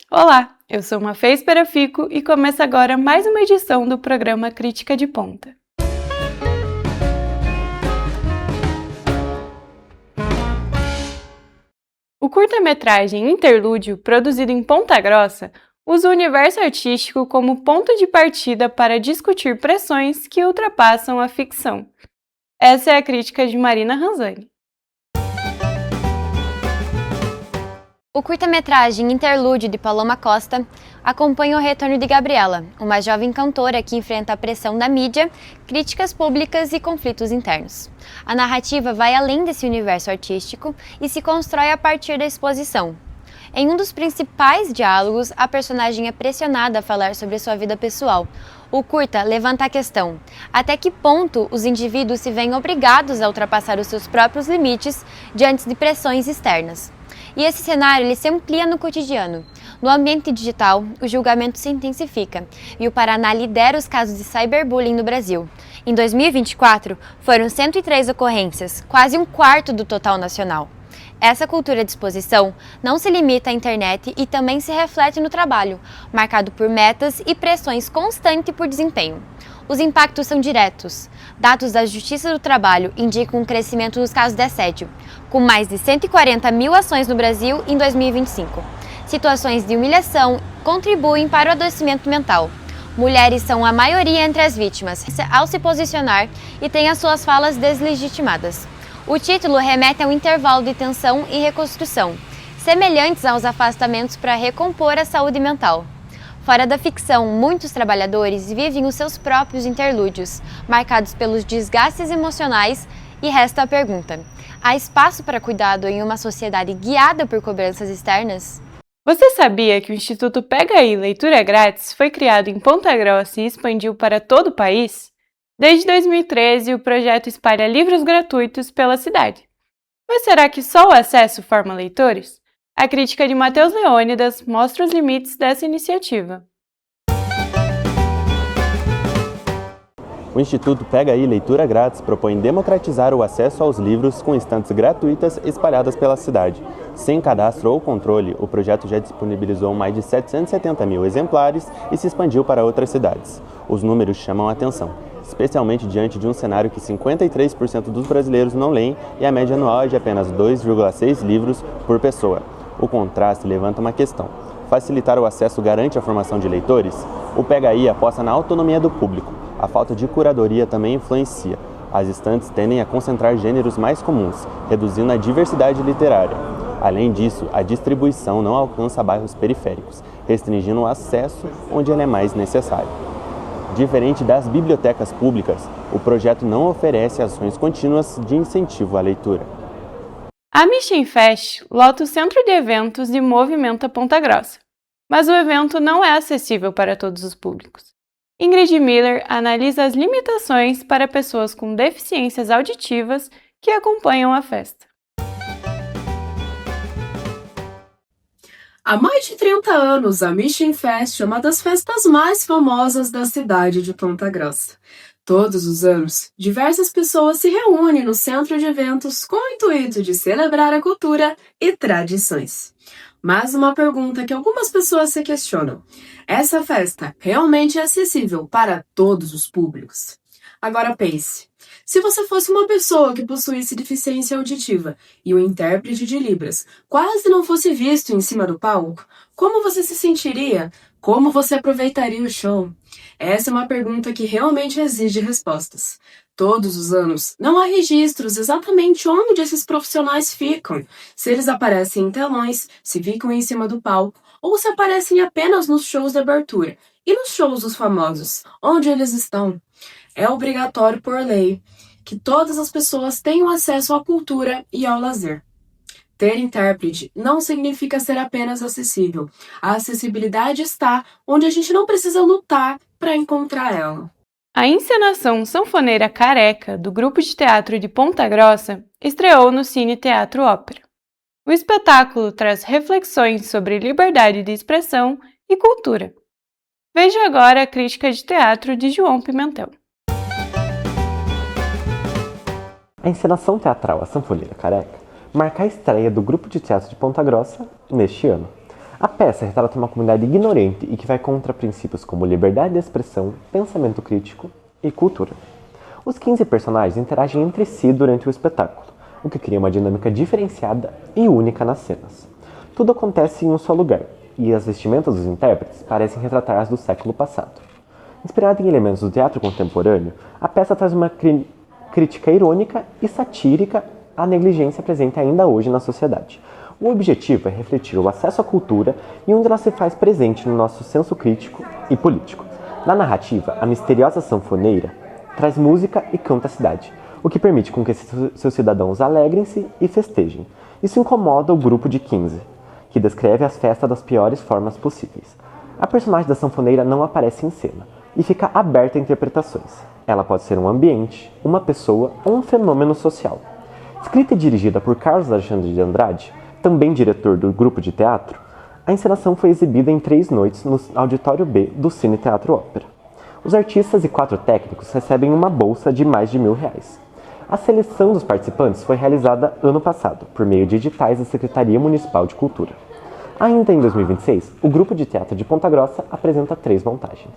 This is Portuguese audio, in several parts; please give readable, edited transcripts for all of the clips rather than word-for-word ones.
Olá, eu sou uma Fez-Pera-Fico e começa agora mais uma edição do programa Crítica de Ponta. O curta-metragem Interlúdio, produzido em Ponta Grossa, usa o universo artístico como ponto de partida para discutir pressões que ultrapassam a ficção. Essa é a crítica de Marina Ranzani. O curta-metragem Interlúdio de Paloma Costa acompanha o retorno de Gabriela, uma jovem cantora que enfrenta a pressão da mídia, críticas públicas e conflitos internos. A narrativa vai além desse universo artístico e se constrói a partir da exposição. Em um dos principais diálogos, a personagem é pressionada a falar sobre sua vida pessoal. O curta levanta a questão: até que ponto os indivíduos se veem obrigados a ultrapassar os seus próprios limites diante de pressões externas? E esse cenário ele se amplia no cotidiano. No ambiente digital, o julgamento se intensifica e o Paraná lidera os casos de cyberbullying no Brasil. Em 2024, foram 103 ocorrências, quase um quarto do total nacional. Essa cultura de exposição não se limita à internet e também se reflete no trabalho, marcado por metas e pressões constantes por desempenho. Os impactos são diretos. Dados da Justiça do Trabalho indicam um crescimento dos casos de assédio, com mais de 140 mil ações no Brasil em 2025. Situações de humilhação contribuem para o adoecimento mental. Mulheres são a maioria entre as vítimas, ao se posicionar e têm as suas falas deslegitimadas. O título remete a um intervalo de tensão e reconstrução, semelhantes aos afastamentos para recompor a saúde mental. Fora da ficção, muitos trabalhadores vivem os seus próprios interlúdios, marcados pelos desgastes emocionais, e resta a pergunta: há espaço para cuidado em uma sociedade guiada por cobranças externas? Você sabia que o Instituto Pega Aí Leitura Grátis foi criado em Ponta Grossa e expandiu para todo o país? Desde 2013, o projeto espalha livros gratuitos pela cidade. Mas será que só o acesso forma leitores? A crítica de Matheus Leônidas mostra os limites dessa iniciativa. O Instituto Pega Aí Leitura Grátis propõe democratizar o acesso aos livros com estantes gratuitas espalhadas pela cidade. Sem cadastro ou controle, o projeto já disponibilizou mais de 770 mil exemplares e se expandiu para outras cidades. Os números chamam a atenção, especialmente diante de um cenário que 53% dos brasileiros não leem e a média anual é de apenas 2,6 livros por pessoa. O contraste levanta uma questão: facilitar o acesso garante a formação de leitores? O Pega Aí aposta na autonomia do público. A falta de curadoria também influencia. As estantes tendem a concentrar gêneros mais comuns, reduzindo a diversidade literária. Além disso, a distribuição não alcança bairros periféricos, restringindo o acesso onde ele é mais necessário. Diferente das bibliotecas públicas, o projeto não oferece ações contínuas de incentivo à leitura. A Mission Fest lota o centro de eventos e movimenta Ponta Grossa, mas o evento não é acessível para todos os públicos. Ingrid Miller analisa as limitações para pessoas com deficiências auditivas que acompanham a festa. Há mais de 30 anos, a Mission Fest é uma das festas mais famosas da cidade de Ponta Grossa. Todos os anos, diversas pessoas se reúnem no centro de eventos com o intuito de celebrar a cultura e tradições. Mas uma pergunta que algumas pessoas se questionam: essa festa realmente é acessível para todos os públicos? Agora pense, se você fosse uma pessoa que possuísse deficiência auditiva e o intérprete de Libras quase não fosse visto em cima do palco, como você se sentiria? Como você aproveitaria o show? Essa é uma pergunta que realmente exige respostas. Todos os anos, não há registros exatamente onde esses profissionais ficam, se eles aparecem em telões, se ficam em cima do palco, ou se aparecem apenas nos shows de abertura. E nos shows dos famosos, onde eles estão? É obrigatório por lei que todas as pessoas tenham acesso à cultura e ao lazer. Ter intérprete não significa ser apenas acessível. A acessibilidade está onde a gente não precisa lutar para encontrar ela. A encenação sanfoneira Careca, do grupo de teatro de Ponta Grossa, estreou no Cine Teatro Ópera. O espetáculo traz reflexões sobre liberdade de expressão e cultura. Veja agora a crítica de teatro de João Pimentel. A encenação teatral A Sanfoneira Careca marca a estreia do grupo de teatro de Ponta Grossa neste ano. A peça retrata uma comunidade ignorante e que vai contra princípios como liberdade de expressão, pensamento crítico e cultura. Os 15 personagens interagem entre si durante o espetáculo, o que cria uma dinâmica diferenciada e única nas cenas. Tudo acontece em um só lugar, e as vestimentas dos intérpretes parecem retratar as do século passado. Inspirada em elementos do teatro contemporâneo, a peça traz uma crítica irônica e satírica à negligência presente ainda hoje na sociedade. O objetivo é refletir o acesso à cultura e onde ela se faz presente no nosso senso crítico e político. Na narrativa, a misteriosa sanfoneira traz música e canta a cidade, o que permite com que seus cidadãos alegrem-se e festejem. Isso incomoda o grupo de 15, que descreve as festas das piores formas possíveis. A personagem da sanfoneira não aparece em cena e fica aberta a interpretações. Ela pode ser um ambiente, uma pessoa ou um fenômeno social. Escrita e dirigida por Carlos Alexandre de Andrade, também diretor do grupo de teatro, a encenação foi exibida em 3 noites no Auditório B do Cine Teatro Ópera. Os artistas e 4 técnicos recebem uma bolsa de mais de R$1.000. A seleção dos participantes foi realizada ano passado, por meio de editais da Secretaria Municipal de Cultura. Ainda em 2026, o Grupo de Teatro de Ponta Grossa apresenta 3 montagens.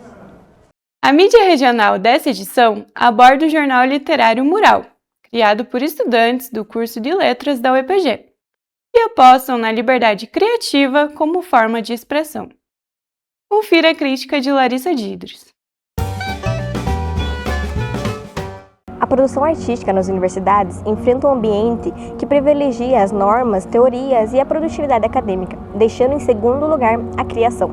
A mídia regional dessa edição aborda o jornal literário Mural, criado por estudantes do curso de Letras da UEPG, que apostam na liberdade criativa como forma de expressão. Confira a crítica de Larissa Didres. A produção artística nas universidades enfrenta um ambiente que privilegia as normas, teorias e a produtividade acadêmica, deixando em segundo lugar a criação.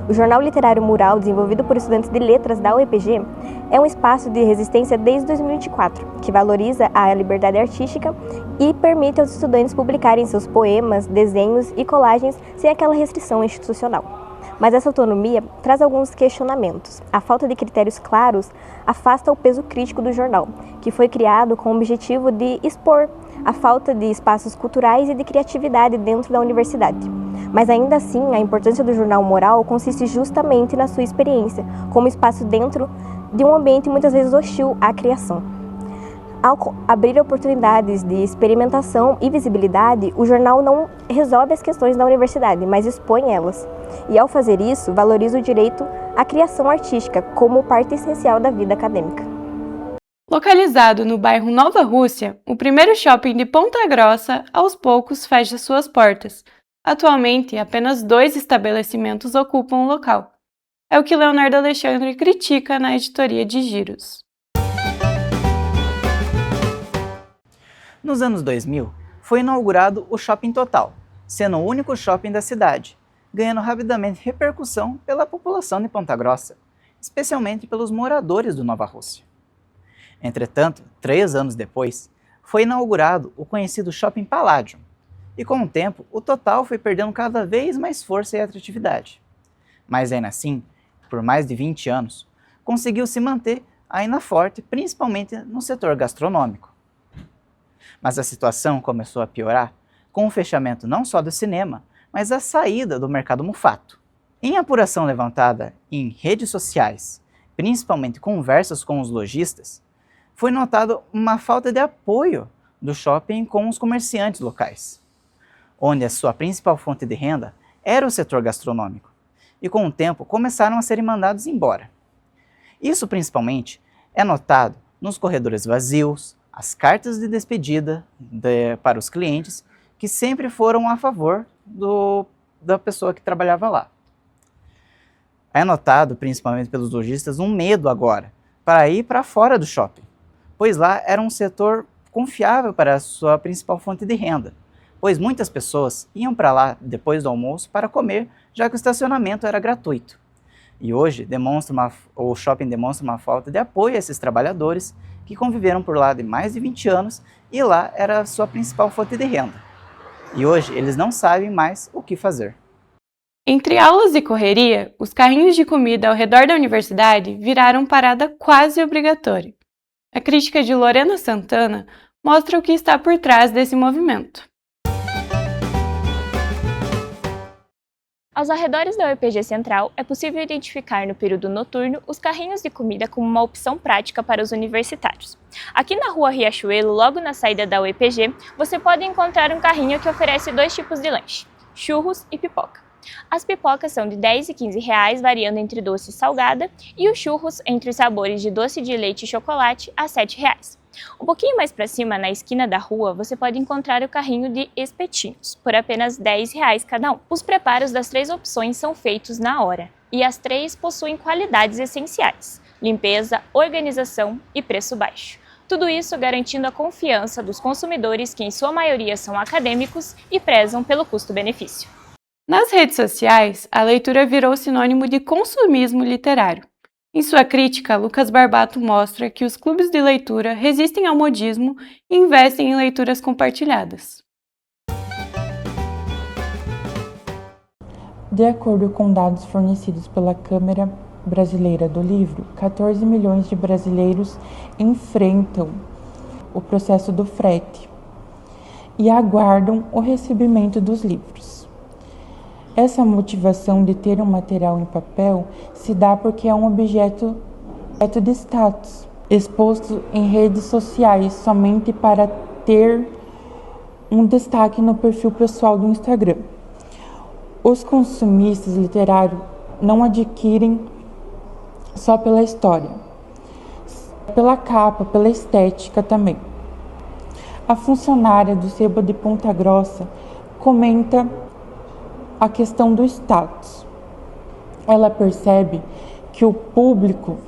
O jornal literário Mural, desenvolvido por estudantes de letras da UEPG, é um espaço de resistência desde 2024, que valoriza a liberdade artística e permite aos estudantes publicarem seus poemas, desenhos e colagens sem aquela restrição institucional. Mas essa autonomia traz alguns questionamentos. A falta de critérios claros afasta o peso crítico do jornal, que foi criado com o objetivo de expor a falta de espaços culturais e de criatividade dentro da universidade. Mas ainda assim, a importância do jornal Mural consiste justamente na sua experiência, como espaço dentro de um ambiente muitas vezes hostil à criação. Ao abrir oportunidades de experimentação e visibilidade, o jornal não resolve as questões da universidade, mas expõe elas. E ao fazer isso, valoriza o direito à criação artística como parte essencial da vida acadêmica. Localizado no bairro Nova Rússia, o primeiro shopping de Ponta Grossa, aos poucos, fecha suas portas. Atualmente, apenas 2 estabelecimentos ocupam o local. É o que Leonardo Alexandre critica na editoria de Giros. Nos anos 2000, foi inaugurado o Shopping Total, sendo o único shopping da cidade, ganhando rapidamente repercussão pela população de Ponta Grossa, especialmente pelos moradores do Nova Rússia. Entretanto, 3 anos depois, foi inaugurado o conhecido Shopping Palladium, e com o tempo, o Total foi perdendo cada vez mais força e atratividade. Mas ainda assim, por mais de 20 anos, conseguiu se manter ainda forte, principalmente no setor gastronômico. Mas a situação começou a piorar com o fechamento não só do cinema, mas a saída do mercado mufato. Em apuração levantada em redes sociais, principalmente conversas com os lojistas, foi notado uma falta de apoio do shopping com os comerciantes locais, onde a sua principal fonte de renda era o setor gastronômico, e com o tempo começaram a serem mandados embora. Isso principalmente é notado nos corredores vazios, as cartas de despedida para os clientes que sempre foram a favor da pessoa que trabalhava lá. É notado, principalmente pelos lojistas, um medo agora para ir para fora do shopping, pois lá era um setor confiável para a sua principal fonte de renda, pois muitas pessoas iam para lá depois do almoço para comer, já que o estacionamento era gratuito. E hoje o shopping demonstra uma falta de apoio a esses trabalhadores que conviveram por lá de mais de 20 anos e lá era a sua principal fonte de renda. E hoje eles não sabem mais o que fazer. Entre aulas e correria, os carrinhos de comida ao redor da universidade viraram parada quase obrigatória. A crítica de Lorena Santana mostra o que está por trás desse movimento. Aos arredores da UEPG Central, é possível identificar no período noturno os carrinhos de comida como uma opção prática para os universitários. Aqui na rua Riachuelo, logo na saída da UEPG, você pode encontrar um carrinho que oferece 2 tipos de lanche, churros e pipoca. As pipocas são de R$ 10 e R$ 15, variando entre doce e salgada, e os churros entre os sabores de doce de leite e chocolate a R$ 7. Um pouquinho mais para cima, na esquina da rua, você pode encontrar o carrinho de espetinhos, por apenas R$ 10 cada um. Os preparos das 3 opções são feitos na hora, e as 3 possuem qualidades essenciais: limpeza, organização e preço baixo. Tudo isso garantindo a confiança dos consumidores, que em sua maioria são acadêmicos e prezam pelo custo-benefício. Nas redes sociais, a leitura virou sinônimo de consumismo literário. Em sua crítica, Lucas Barbato mostra que os clubes de leitura resistem ao modismo e investem em leituras compartilhadas. De acordo com dados fornecidos pela Câmara Brasileira do Livro, 14 milhões de brasileiros enfrentam o processo do frete e aguardam o recebimento dos livros. Essa motivação de ter um material em papel se dá porque é um objeto de status, exposto em redes sociais somente para ter um destaque no perfil pessoal do Instagram. Os consumistas literários não adquirem só pela história, pela capa, pela estética também. A funcionária do sebo de Ponta Grossa comenta a questão do status. Ela percebe que o público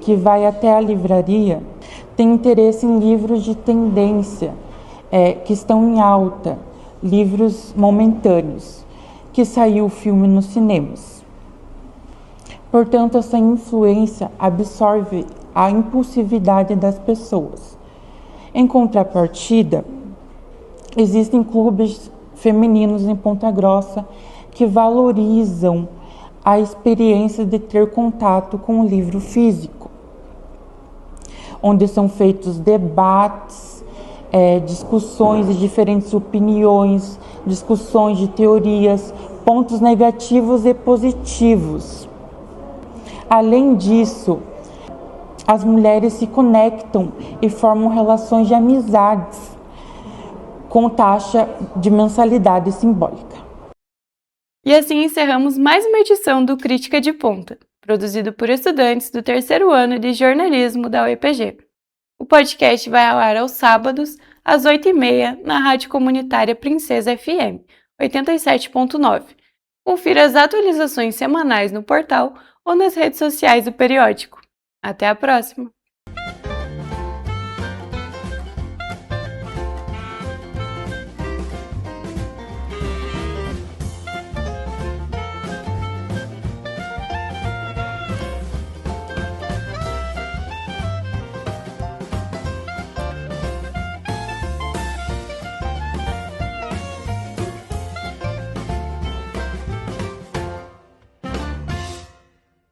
que vai até a livraria tem interesse em livros de tendência, que estão em alta, livros momentâneos, que saiu o filme nos cinemas. Portanto, essa influência absorve a impulsividade das pessoas. Em contrapartida, existem clubes femininos em Ponta Grossa que valorizam a experiência de ter contato com o livro físico, onde são feitos debates, discussões de diferentes opiniões, discussões de teorias, pontos negativos e positivos. Além disso, as mulheres se conectam e formam relações de amizades com taxa de mensalidade simbólica. E assim encerramos mais uma edição do Crítica de Ponta, produzido por estudantes do 3º ano de jornalismo da UEPG. O podcast vai ao ar aos sábados, às 8h30, na Rádio Comunitária Princesa FM, 87.9. Confira as atualizações semanais no portal ou nas redes sociais do periódico. Até a próxima!